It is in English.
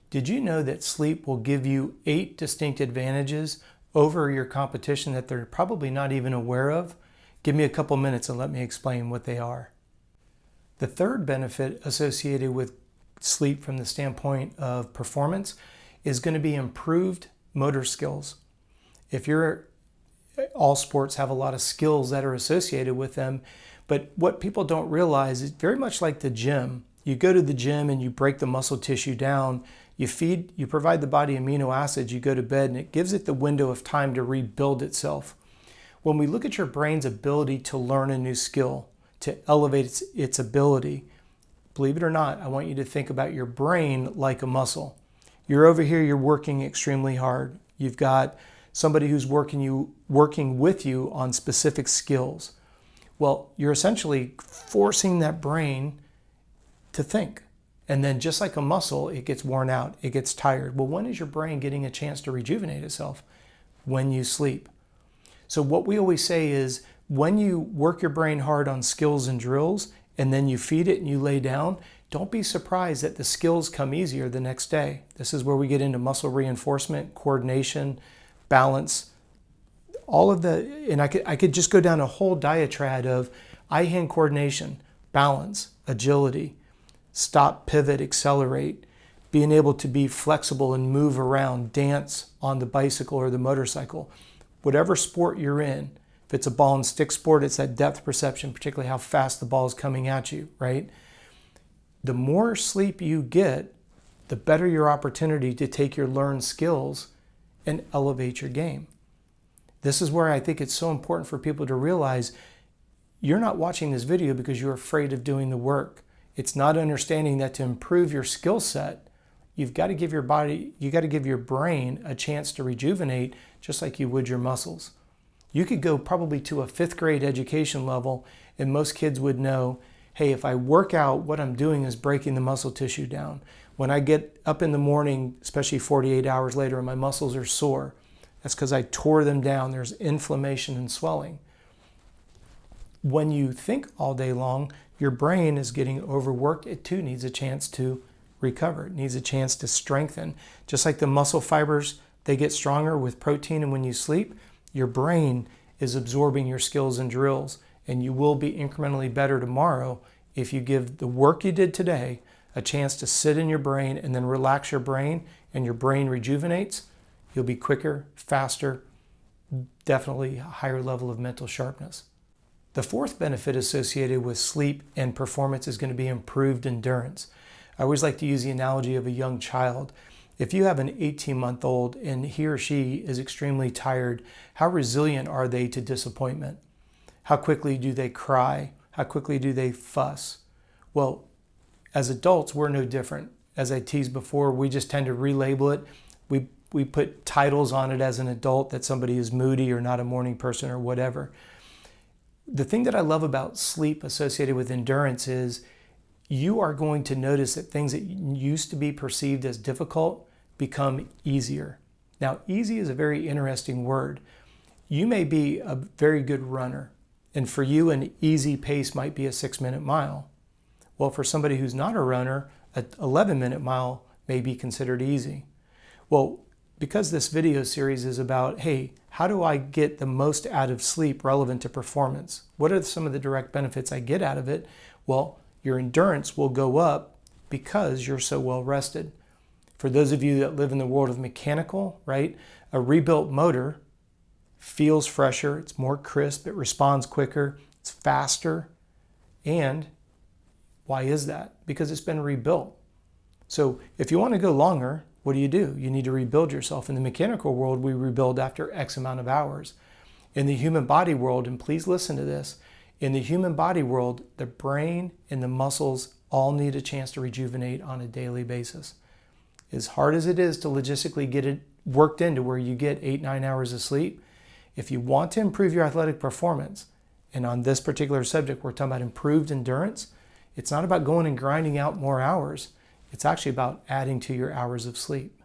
Did you know that sleep will give you 8 distinct advantages over your competition that they're probably not even aware of? Give me a couple minutes and let me explain what they are. The third benefit associated with sleep from the standpoint of performance is going to be improved motor skills. All sports have a lot of skills that are associated with them, but what people don't realize is very much like the gym. You go to the gym and you break the muscle tissue down, you provide the body amino acids, you go to bed, and it gives it the window of time to rebuild itself. When we look at your brain's ability to learn a new skill, to elevate its ability, believe it or not, I want you to think about your brain like a muscle. You're over here, you're working extremely hard. You've got somebody who's working with you on specific skills. Well, you're essentially forcing that brain to think. And then just like a muscle, it gets worn out, it gets tired. Well, when is your brain getting a chance to rejuvenate itself? When you sleep. So what we always say is when you work your brain hard on skills and drills, and then you feed it and you lay down, don't be surprised that the skills come easier the next day. This is where we get into muscle reinforcement, coordination, balance, all of and I could just go down a whole diatribe of eye-hand coordination, balance, agility, stop, pivot, accelerate, being able to be flexible and move around, dance on the bicycle or the motorcycle. Whatever sport you're in, if it's a ball and stick sport, it's that depth perception, particularly how fast the ball is coming at you, right? The more sleep you get, the better your opportunity to take your learned skills and elevate your game. This is where I think it's so important for people to realize you're not watching this video because you're afraid of doing the work. It's not understanding that to improve your skill set, you've got to give your brain a chance to rejuvenate just like you would your muscles. You could go probably to a 5th grade education level and most kids would know, hey, if I work out, what I'm doing is breaking the muscle tissue down. When I get up in the morning, especially 48 hours later, and my muscles are sore, that's because I tore them down. There's inflammation and swelling. When you think all day long, your brain is getting overworked. It too needs a chance to recover. It needs a chance to strengthen. Just like the muscle fibers, they get stronger with protein, and when you sleep, your brain is absorbing your skills and drills, and you will be incrementally better tomorrow if you give the work you did today a chance to sit in your brain and then relax your brain, and your brain rejuvenates. You'll be quicker, faster, definitely a higher level of mental sharpness. The fourth benefit associated with sleep and performance is going to be improved endurance. I always like to use the analogy of a young child. If you have an 18-month-old and he or she is extremely tired, how resilient are they to disappointment? How quickly do they cry? How quickly do they fuss? Well, as adults, we're no different. As I teased before, we just tend to relabel it. We put titles on it as an adult, that somebody is moody or not a morning person or whatever. The thing that I love about sleep associated with endurance is you are going to notice that things that used to be perceived as difficult become easier. Now, easy is a very interesting word. You may be a very good runner, and for you, an easy pace might be a 6-minute mile. Well, for somebody who's not a runner, an 11-minute mile may be considered easy. Well, because this video series is about, hey, how do I get the most out of sleep relevant to performance? What are some of the direct benefits I get out of it? Well, your endurance will go up because you're so well rested. For those of you that live in the world of mechanical, right, a rebuilt motor feels fresher, it's more crisp, it responds quicker, it's faster. And why is that? Because it's been rebuilt. So if you want to go longer, what do? You need to rebuild yourself. In the mechanical world, we rebuild after X amount of hours. In the human body world, and please listen to this, in the human body world, the brain and the muscles all need a chance to rejuvenate on a daily basis. As hard as it is to logistically get it worked into where you get 8-9 hours of sleep, if you want to improve your athletic performance, and on this particular subject, we're talking about improved endurance, it's not about going and grinding out more hours. It's actually about adding to your hours of sleep.